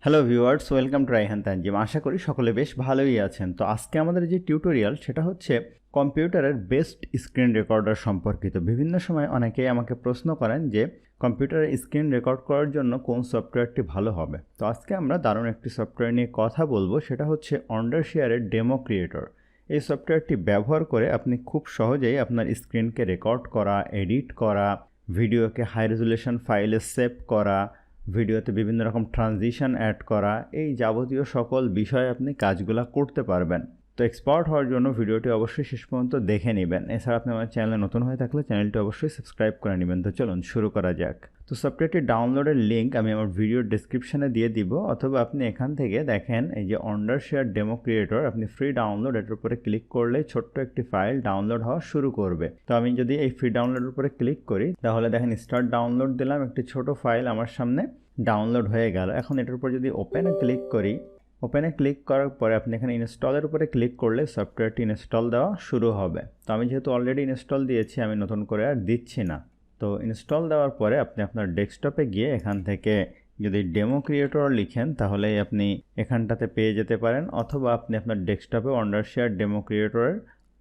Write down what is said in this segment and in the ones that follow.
Hello viewers, welcome to Raihan Tanzim. আশা করি সকলে বেশ ভালোই আছেন। তো আজকে আমাদের যে টিউটোরিয়াল সেটা হচ্ছে কম্পিউটারের বেস্ট স্ক্রিন রেকর্ডার সম্পর্কিত। বিভিন্ন সময় অনেকেই আমাকে প্রশ্ন করেন যে কম্পিউটারের স্ক্রিন রেকর্ড করার জন্য কোন সফটওয়্যারটি ভালো হবে। তো আজকে আমরা দারুণ একটি সফটওয়্যার নিয়ে কথা বলবো, সেটা হচ্ছে ওয়ান্ডারশেয়ারের ডেমোক্রিয়েটর। এই সফটওয়্যারটি ব্যবহার করে আপনি খুব সহজেই আপনার স্ক্রিনকে রেকর্ড করা, এডিট করা, ভিডিওকে হাই রেজুলেশন ফাইলে সেভ করা, ভিডিওতে বিভিন্ন রকম ট্রানজিশন অ্যাড করা, এই যাবতীয় সকল বিষয়ে আপনি কাজগুলো করতে পারবেন। তো এক্সপার্ট হওয়ার জন্য ভিডিওটি অবশ্যই শেষ পর্যন্ত দেখে নেবেন। এছাড়া আপনি আমার চ্যানেলে নতুন হয়ে থাকলে চ্যানেলটি অবশ্যই সাবস্ক্রাইব করে নেবেন। তো চলুন শুরু করা যাক। তো সফটওয়্যারটি ডাউনলোডের লিঙ্ক আমি আমার ভিডিওর ডেসক্রিপশনে দিয়ে দিব, অথবা আপনি এখান থেকে দেখেন এই যে ওয়ান্ডারশেয়ার ডেমো ক্রিয়েটর, আপনি ফ্রি ডাউনলোড এটার উপরে ক্লিক করলেই ছোট্ট একটি ফাইল ডাউনলোড হওয়া শুরু করবে। তো আমি যদি এই ফ্রি ডাউনলোডের উপরে ক্লিক করি তাহলে দেখেন স্টার্ট ডাউনলোড দিলাম, একটি ছোট ফাইল আমার সামনে ডাউনলোড হয়ে গেল। এখন এটার উপর যদি ওপেনে ক্লিক করি, ওপেনে ক্লিক করার পরে আপনি এখানে ইনস্টলের উপরে ক্লিক করলে সফটওয়্যারটি ইনস্টল দেওয়া শুরু হবে। তো আমি যেহেতু অলরেডি ইনস্টল দিয়েছি, আমি নতুন করে আর দিচ্ছি না। তো ইনস্টল দেওয়ার পরে আপনি আপনার ডেস্কটপে গিয়ে এখান থেকে যদি ডেমো ক্রিয়েটর লিখেন তাহলেই আপনি এখানটাতে পেয়ে যেতে পারেন, অথবা আপনি আপনার ডেস্কটপে ওয়ান্ডারশেয়ার ডেমো ক্রিয়েটরের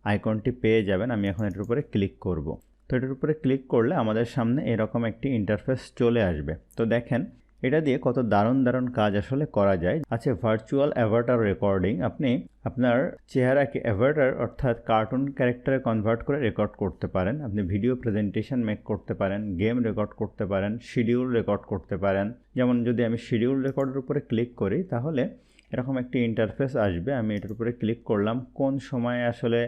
আইকনটি পেয়ে যাবেন। আমি এখন এটার উপরে ক্লিক করব। তো এটার উপরে ক্লিক করলে আমাদের সামনে এরকম একটি ইন্টারফেস চলে আসবে। তো দেখেন এটা দিয়ে কত দারুণ দারুণ কাজ আসলে করা যায়। আচ্ছা, ভার্চুয়াল অ্যাভাটার রেকর্ডিং, আপনি আপনার চেহারাকে অ্যাভাটার অর্থাৎ কার্টুন ক্যারেক্টারে কনভার্ট করে রেকর্ড করতে পারেন। আপনি ভিডিও প্রেজেন্টেশন মেক করতে পারেন, গেম রেকর্ড করতে পারেন, শিডিউল রেকর্ড করতে পারেন। যেমন যদি আমি শিডিউল রেকর্ডের উপরে ক্লিক করি তাহলে এরকম একটি ইন্টারফেস আসবে। আমি এটার উপরে ক্লিক করলাম, কোন সময়ে আসলে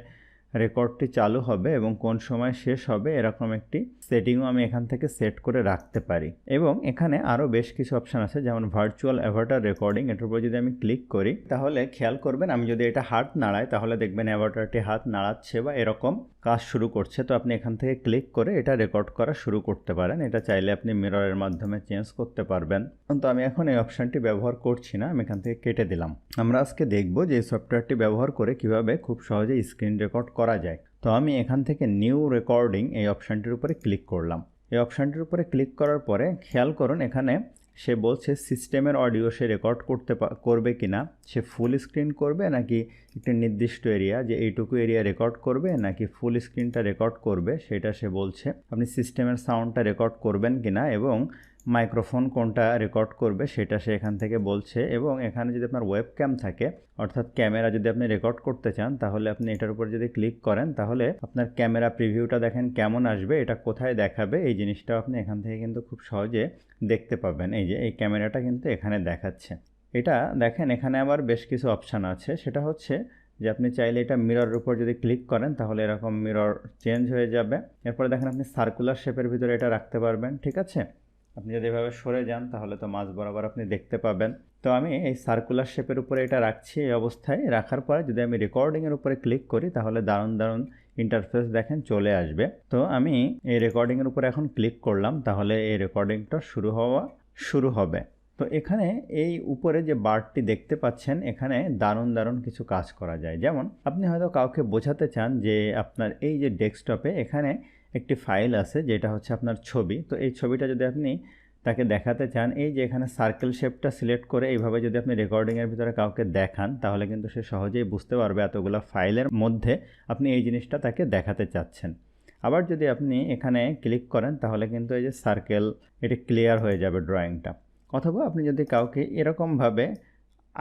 রেকর্ডটি চালু হবে এবং কোন সময় শেষ হবে এরকম একটি সেটিংও আমি এখান থেকে সেট করে রাখতে পারি। এবং এখানে আরও বেশ কিছু অপশান আছে, যেমন ভার্চুয়াল অ্যাভাটার রেকর্ডিং। এটার উপর যদি আমি ক্লিক করি তাহলে খেয়াল করবেন আমি যদি এটা হাত নাড়াই তাহলে দেখবেন অ্যাভাটারটি হাত নাড়াচ্ছে বা এরকম কাজ শুরু করছে। তো আপনি এখান থেকে ক্লিক করে এটা রেকর্ড করা শুরু করতে পারেন। এটা চাইলে আপনি মিররের মাধ্যমে চেঞ্জ করতে পারবেন। তো আমি এখন এই অপশানটি ব্যবহার করছি না, আমি এখান থেকে কেটে দিলাম। আমরা আজকে দেখব যে এই সফটওয়্যারটি ব্যবহার করে কিভাবে খুব সহজে স্ক্রিন রেকর্ড করা যায়। তো আমি এখান থেকে নিউ রেকর্ডিং এই অপশানটির উপরে ক্লিক করলাম। এই অপশানটির উপরে ক্লিক করার পরে খেয়াল করুন এখানে সে বলছে সিস্টেমের অডিও সে রেকর্ড করবে কিনা, সে ফুল স্ক্রিন করবে নাকি একটি নির্দিষ্ট এরিয়া, যে এইটুকু এরিয়া রেকর্ড করবে নাকি ফুল স্ক্রিনটা রেকর্ড করবে সেটা সে বলছে। আপনি সিস্টেমের সাউন্ডটা রেকর্ড করবেন কিনা এবং মাইক্রোফোন কোনটা রেকর্ড করবে সেটা সে এখান থেকে বলছে। এবং এখানে যদি আপনার ওয়েবক্যাম থাকে অর্থাৎ ক্যামেরা যদি আপনি রেকর্ড করতে চান তাহলে আপনি এটার উপর যদি ক্লিক করেন তাহলে আপনার ক্যামেরা প্রিভিউটা দেখেন কেমন আসবে, এটা কোথায় দেখাবে এই জিনিসটাও আপনি এখান থেকে কিন্তু খুব সহজে দেখতে পাবেন। এই যে এই ক্যামেরাটা কিন্তু এখানে দেখাচ্ছে। এটা দেখেন এখানে আবার বেশ কিছু অপশান আছে, সেটা হচ্ছে যে আপনি চাইলে এটা মিররের উপর যদি ক্লিক করেন তাহলে এরকম মিরর চেঞ্জ হয়ে যাবে। এরপরে দেখেন আপনি সার্কুলার শেপের ভিতরে এটা রাখতে পারবেন, ঠিক আছে। আপনি যদি এভাবে সরে যান তাহলে তো মাঝ বরাবর আপনি দেখতে পাবেন। তো আমি এই সার্কুলার শেপের উপরে এটা রাখছি। এই অবস্থায় রাখার পরে যদি আমি রেকর্ডিংয়ের উপরে ক্লিক করি তাহলে দারুণ দারুণ ইন্টারফেস দেখেন চলে আসবে। তো আমি এই রেকর্ডিংয়ের উপরে এখন ক্লিক করলাম, তাহলে এই রেকর্ডিংটা শুরু হবে। তো এখানে এই উপরে যে বারটি দেখতে পাচ্ছেন এখানে দারুণ দারুণ কিছু কাজ করা যায়। যেমন আপনি হয়তো কাউকে বোঝাতে চান যে আপনার এই যে ডেস্কটপে এখানে একটি ফাইল আছে যেটা হচ্ছে আপনার ছবি। তো এই ছবিটা যদি আপনি তাকে দেখাতে চান, এই যে এখানে সার্কেল শেপটা সিলেক্ট করে এইভাবে যদি আপনি রেকর্ডিংয়ের ভিতরে কাউকে দেখান তাহলে কিন্তু সে সহজেই বুঝতে পারবে এতগুলো ফাইলের মধ্যে আপনি এই জিনিসটা তাকে দেখাতে চাচ্ছেন। আবার যদি আপনি এখানে ক্লিক করেন তাহলে কিন্তু এই যে সার্কেল এটি ক্লিয়ার হয়ে যাবে ড্রয়িংটা। অথবা আপনি যদি কাউকে এরকমভাবে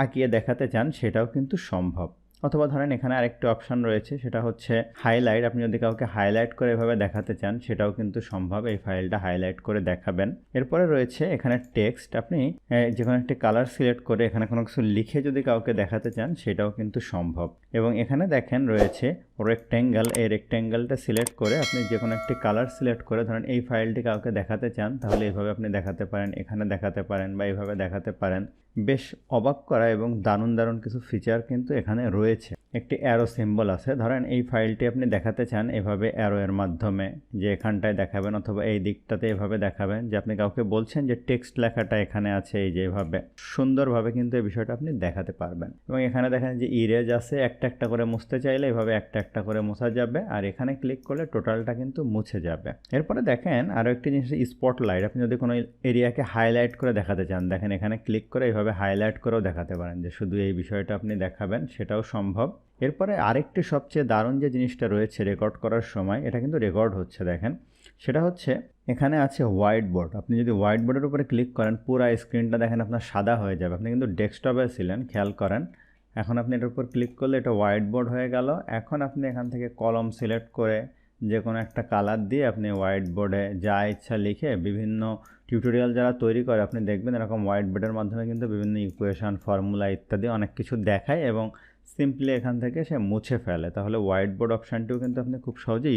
আঁকিয়ে দেখাতে চান সেটাও কিন্তু সম্ভব। অথবা ধরেন এখানে আরেকটি অপশান রয়েছে, সেটা হচ্ছে হাইলাইট। আপনি যদি কাউকে হাইলাইট করে এভাবে দেখাতে চান সেটাও কিন্তু সম্ভব, এই ফাইলটা হাইলাইট করে দেখাবেন। এরপরে রয়েছে এখানে টেক্সট, আপনি যে কোনো একটি কালার সিলেক্ট করে এখানে কোনো কিছু লিখে যদি কাউকে দেখাতে চান সেটাও কিন্তু সম্ভব। এবং এখানে দেখেন রয়েছে রেক্ট্যাঙ্গেল, এই রেক্ট্যাঙ্গেলটা সিলেক্ট করে আপনি যে কোনো একটি কালার সিলেক্ট করে ধরেন এই ফাইলটি কাউকে দেখাতে চান তাহলে এইভাবে আপনি দেখাতে পারেন, এখানে দেখাতে পারেন বা এইভাবে দেখাতে পারেন। বেশ অবাক করা এবং দারুণ দারুণ কিছু ফিচার কিন্তু এখানে রয়েছে। একটি অ্যারো সিম্বল আছে, ধরেন এই ফাইলটি আপনি দেখাতে চান এভাবে অ্যারো এর মাধ্যমে, যে এখানটায় দেখাবেন অথবা এই দিকটাতে এভাবে দেখাবেন, যে আপনি কাউকে বলছেন যে টেক্সট লেখাটা এখানে আছে, এই যে এভাবে সুন্দরভাবে কিন্তু এই বিষয়টা আপনি দেখাতে পারবেন। এবং এখানে দেখেন যে ইরেজ আছে, একটা একটা করে মুছতে চাইলে এভাবে একটা একটা করে মোছা যাবে, আর এখানে ক্লিক করলে টোটালটা কিন্তু মুছে যাবে। এরপরে দেখেন আরও একটি জিনিস স্পটলাইট, আপনি যদি কোনো এরিয়াকে হাইলাইট করে দেখাতে চান, দেখেন এখানে ক্লিক করে এইভাবে এভাবে হাইলাইট করেও দেখাতে পারেন যে শুধু এই বিষয়টা আপনি দেখাবেন, সেটাও সম্ভব। এরপরে আরেকটি সবচেয়ে দারুণ যে জিনিসটা রয়েছে রেকর্ড করার সময়, এটা কিন্তু রেকর্ড হচ্ছে দেখেন, সেটা হচ্ছে এখানে আছে হোয়াইট বোর্ড। আপনি যদি হোয়াইট বোর্ডের উপরে ক্লিক করেন পুরো স্ক্রিনটা দেখেন আপনার সাদা হয়ে যাবে। আপনি কিন্তু ডেস্কটপে ছিলেন, খেয়াল করেন। এখন আপনি এটার উপর ক্লিক করলে এটা হোয়াইট বোর্ড হয়ে গেল। এখন আপনি এখান থেকে কলম সিলেক্ট করে যে কোনো একটা কালার দিয়ে আপনি হোয়াইট বোর্ডে যা ইচ্ছা লিখে, বিভিন্ন টিউটোরিয়াল যারা তৈরি করে আপনি দেখবেন এরকম হোয়াইট বোর্ডের মাধ্যমে কিন্তু বিভিন্ন ইকুয়েশন, ফর্মুলা ইত্যাদি অনেক কিছু দেখায় এবং সিম্পলি এখান থেকে সে মুছে ফেলে। তাহলে হোয়াইট বোর্ড অপশানটিও কিন্তু আপনি খুব সহজে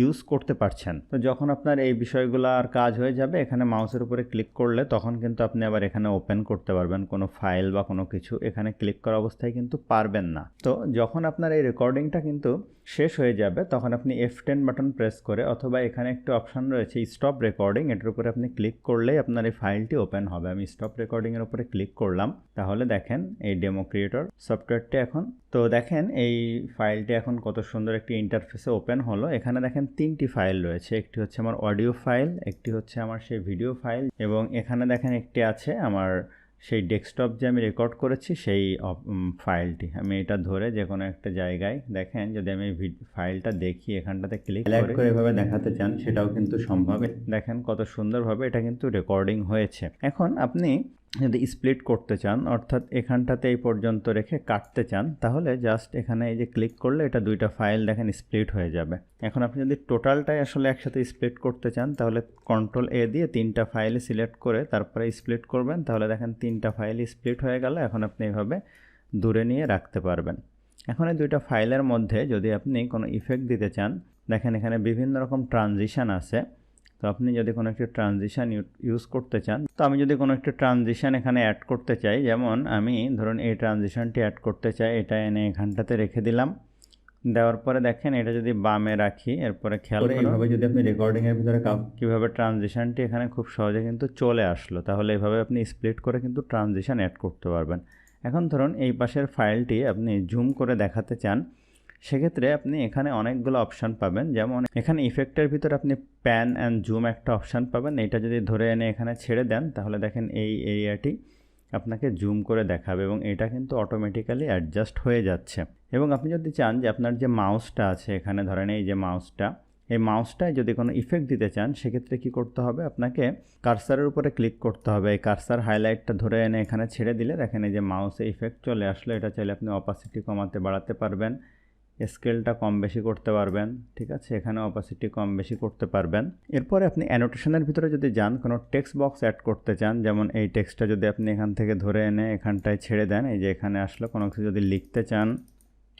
ইউজ করতে পারছেন। তো যখন আপনার এই বিষয়গুলো আর কাজ হয়ে যাবে, এখানে মাউসের উপরে ক্লিক করলে তখন কিন্তু আপনি আবার এখানে ওপেন করতে পারবেন কোনো ফাইল বা কোনো কিছু। এখানে ক্লিক করা অবস্থায় কিন্তু পারবেন না। তো যখন আপনার এই রেকর্ডিংটা কিন্তু শেষ হয়ে যাবে, তখন আপনি F10 বাটন প্রেস করে, অথবা এখানে একটা অপশান রয়েছে স্টপ রেকর্ডিং, এটার উপরে আপনি ক্লিক করলেই আপনার এই ফাইলটি ওপেন হবে। আমি স্টপ রেকর্ডিংয়ের উপরে ক্লিক করলাম, তাহলে দেখেন এই ডেমোক্রিয়েটর সফটওয়্যারটি এখন, তো দেখেন এই ফাইলটি এখন কত সুন্দর একটি ইন্টারফেসে ওপেন হলো। এখানে দেখেন 3টি ফাইল রয়েছে, একটি হচ্ছে আমার অডিও ফাইল, একটি হচ্ছে আমার সেই ভিডিও ফাইল, এবং এখানে দেখেন একটি আছে আমার সেই ডেস্কটপ যে আমি রেকর্ড করেছি সেই ফাইলটি। আমি এটা ধরে যে কোনো একটা জায়গায়, দেখেন যদি আমি ফাইলটা দেখি এখানটাতে ক্লিক করে এভাবে দেখাতে চান সেটাও কিন্তু সম্ভব। দেখেন কত সুন্দরভাবে এটা কিন্তু রেকর্ডিং হয়েছে। এখন আপনি যদি স্প্লিট করতে চান, অর্থাৎ এখানটাতে এই পর্যন্ত রেখে কাটতে চান, তাহলে জাস্ট এখানে এই যে ক্লিক করলে এটা দুইটা ফাইল দেখেন স্প্লিট হয়ে যাবে। এখন আপনি যদি টোটালটাই আসলে একসাথে স্প্লিট করতে চান, তাহলে Ctrl+A দিয়ে 3টা ফাইল সিলেক্ট করে তারপরে স্প্লিট করবেন, তাহলে দেখেন 3টা ফাইল স্প্লিট হয়ে গেল। এখন আপনি এভাবে দূরে নিয়ে রাখতে পারবেন। এখন এই দুইটা ফাইলের মধ্যে যদি আপনি কোনো ইফেক্ট দিতে চান, দেখেন এখানে বিভিন্ন রকম ট্রানজিশন আছে। তো আপনি যদি কোনো একটা ট্রানজিশন ইউজ করতে চান, তো আমি যদি কোনো একটা ট্রানজিশন এখানে অ্যাড করতে চাই, যেমন আমি ধরুন এই ট্রানজিশনটি অ্যাড করতে চাই, এটা এনে এখানটাতে রেখে দিলাম। দেওয়ার পরে দেখেন এটা যদি বামে রাখি, এরপরে খেয়াল করে এইভাবে যদি আপনি রেকর্ডিংয়ের ভিতরে কীভাবে ট্রানজিশনটি এখানে খুব সহজে কিন্তু চলে আসলো, তাহলে এইভাবে আপনি স্প্লিট করে কিন্তু ট্রানজিশন অ্যাড করতে পারবেন। এখন ধরুন এই পাশের ফাইলটি আপনি জুম করে দেখাতে চান, সেক্ষেত্রে আপনি এখানে অনেকগুলো অপশান পাবেন। যেমন এখানে ইফেক্টের ভিতরে আপনি প্যান অ্যান্ড জুম একটা অপশান পাবেন। এটা যদি ধরে এনে এখানে ছেড়ে দেন, তাহলে দেখেন এই এরিয়াটি আপনাকে জুম করে দেখাবে এবং এটা কিন্তু অটোমেটিক্যালি অ্যাডজাস্ট হয়ে যাচ্ছে। এবং আপনি যদি চান যে আপনার যে মাউসটা আছে এখানে, ধরেন এই যে মাউসটা, এই মাউসটায় যদি কোনো ইফেক্ট দিতে চান, সেক্ষেত্রে কি করতে হবে, আপনাকে কার্সারের উপরে ক্লিক করতে হবে। এই কার্সার হাইলাইটটা ধরে এনে এখানে ছেড়ে দিলে দেখেন এই যে মাউসে ইফেক্ট চলে আসলো। এটা চাইলে আপনি অপাসিটি কমাতে বাড়াতে পারবেন, স্কেলটা কম বেশি করতে পারবেন, ঠিক আছে, এখানে অপাসিটি কম বেশি করতে পারবেন। এরপরে আপনি অ্যানোটেশনের ভিতরে যদি যান, কোনো টেক্সট বক্স অ্যাড করতে চান, যেমন এই টেক্সটটা যদি আপনি এখান থেকে ধরে এনে এখানটায় ছেড়ে দেন, এই যে এখানে আসলে কোনো কিছু যদি লিখতে চান,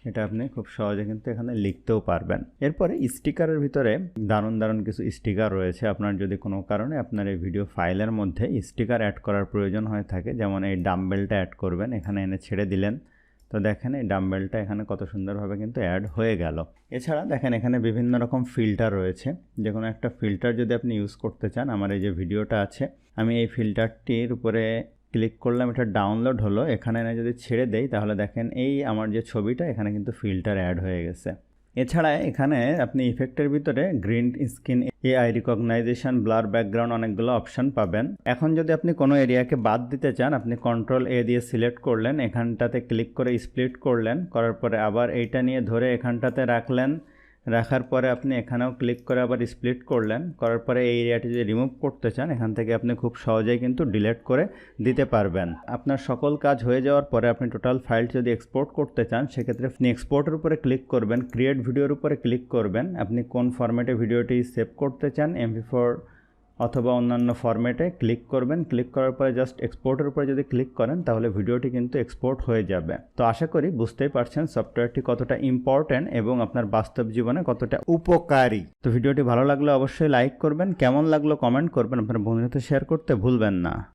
এটা আপনি খুব সহজে কিন্তু এখানে লিখতেও পারবেন। এরপরে স্টিকারের ভিতরে দারুণ দারুণ কিছু স্টিকার রয়েছে। আপনার যদি কোনো কারণে আপনার এই ভিডিও ফাইলের মধ্যে স্টিকার অ্যাড করার প্রয়োজন হয়ে থাকে, যেমন এই ডাম্বেলটা অ্যাড করবেন, এখানে এনে ছেড়ে দিলেন, তো দেখেন এই ডাম্বেলটা এখানে কত সুন্দরভাবে কিন্তু অ্যাড হয়ে গেল। এছাড়া দেখেন এখানে বিভিন্ন রকম ফিল্টার রয়েছে। যে কোনো একটা ফিল্টার যদি আপনি ইউজ করতে চান, আমার এই যে ভিডিওটা আছে, আমি এই ফিল্টারটির উপরে ক্লিক করলাম, এটা ডাউনলোড হলো, এখানে এনে যদি ছেড়ে দেই, তাহলে দেখেন এই আমার যে ছবিটা এখানে কিন্তু ফিল্টার অ্যাড হয়ে গেছে। এছাড়া এখানে আপনি ইফেক্টের ভিতরে green screen, AI recognition, blur background অনেকগুলো অপশান পাবেন। এখন যদি আপনি কোনো এরিয়াকে বাদ দিতে চান, আপনি Ctrl+A দিয়ে সিলেক্ট করলেন, এখানটাতে ক্লিক করে স্প্লিট করলেন, করার পরে আবার এইটা নিয়ে ধরে এখানটাতে রাখলেন, রাখার পরে আপনি এখানেও ক্লিক করে আবার স্প্লিট করলেন, করার পরে এই এরিয়াটি যদি রিমুভ করতে চান, এখান থেকে আপনি খুব সহজেই কিন্তু ডিলিট করে দিতে পারবেন। আপনার সকল কাজ হয়ে যাওয়ার পরে আপনি টোটাল ফাইল যদি এক্সপোর্ট করতে চান, সেক্ষেত্রে আপনি এক্সপোর্টের উপরে ক্লিক করবেন, ক্রিয়েট ভিডিওর উপরে ক্লিক করবেন, আপনি কোন ফরম্যাটে ভিডিওটি সেভ করতে চান, MP4 অথবা অন্যান্য ফরম্যাটে ক্লিক করবেন। ক্লিক করার পরে জাস্ট এক্সপোর্টের উপরে যদি ক্লিক করেন, তাহলে ভিডিওটি কিন্তু এক্সপোর্ট হয়ে যাবে। তো আশা করি বুঝতেই পারছেন সফটওয়্যারটি কতটা ইম্পর্ট্যান্ট এবং আপনার বাস্তব জীবনে কতটা উপকারী। তো ভিডিওটি ভালো লাগলে অবশ্যই লাইক করবেন, কেমন লাগলো কমেন্ট করবেন, আপনার বন্ধুদের সাথে শেয়ার করতে ভুলবেন না।